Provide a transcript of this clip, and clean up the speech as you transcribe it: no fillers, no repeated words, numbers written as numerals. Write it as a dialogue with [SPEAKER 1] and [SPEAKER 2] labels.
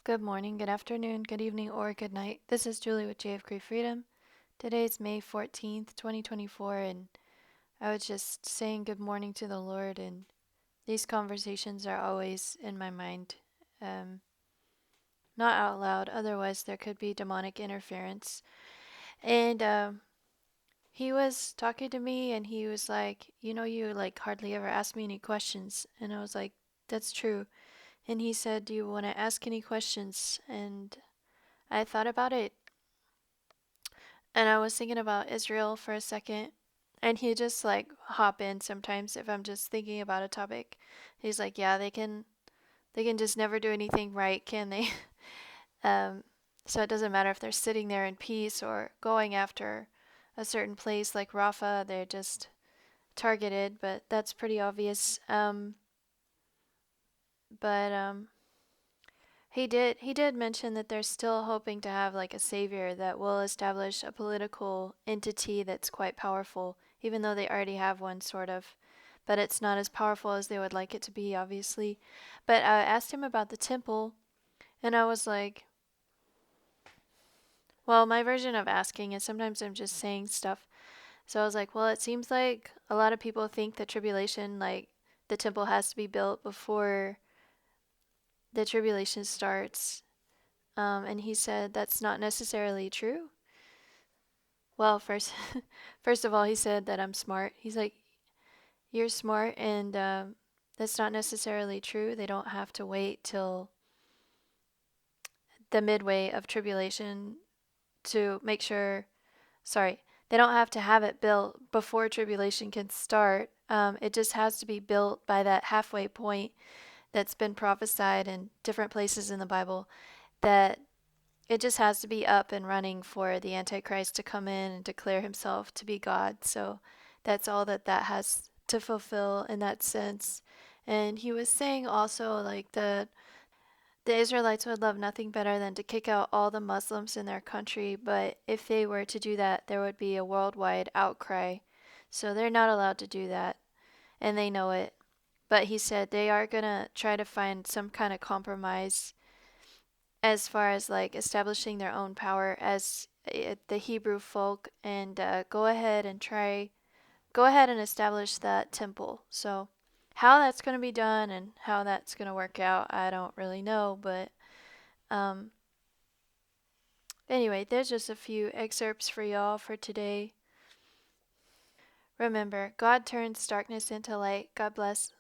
[SPEAKER 1] Good morning, good afternoon, good evening, or good night. This is Julie with JF Free Freedom. Today's May 14th, 2024, and I was just saying good morning to the Lord, and these conversations are always in my mind. Um, Not out loud, otherwise, there could be demonic interference. And he was talking to me, and he was like, you like hardly ever ask me any questions. And I was like, that's true. And he said, do you want to ask any questions? And I thought about it. And I was thinking about Israel for a second. And he just like hop in sometimes if I'm just thinking about a topic. He's like, yeah, they can just never do anything right, can they? um, so it doesn't matter if they're sitting there in peace or going after a certain place like Rafa. They're just targeted, but that's pretty obvious. But he did mention that they're still hoping to have like a savior that will establish a political entity that's quite powerful, even though they already have one sort of. But it's not as powerful as they would like it to be, obviously. But I asked him about the temple, and I was like, well, my version of asking is sometimes I'm just saying stuff. So I was like, well, it seems like a lot of people think the tribulation, like the temple has to be built before the tribulation starts. And he said that's not necessarily true. Well, first, first of all, he said that I'm smart. He's like, you're smart, and that's not necessarily true. They don't have to wait till the midway of tribulation to make sure. Sorry, they don't have to have it built before tribulation can start. It just has to be built by that halfway point that's been prophesied in different places in the Bible. That it just has to be up and running for the Antichrist to come in and declare himself to be God. So that's all that has to fulfill in that sense. And he was saying also like the Israelites would love nothing better than to kick out all the Muslims in their country, but if they were to do that, there would be a worldwide outcry. So they're not allowed to do that, and they know it. But he said they are going to try to find some kind of compromise as far as like establishing their own power as the Hebrew folk, and go ahead and establish that temple. So how that's going to be done and how that's going to work out, I don't really know, but um anyway, there's just a few excerpts for y'all for today. Remember, God turns darkness into light. God bless.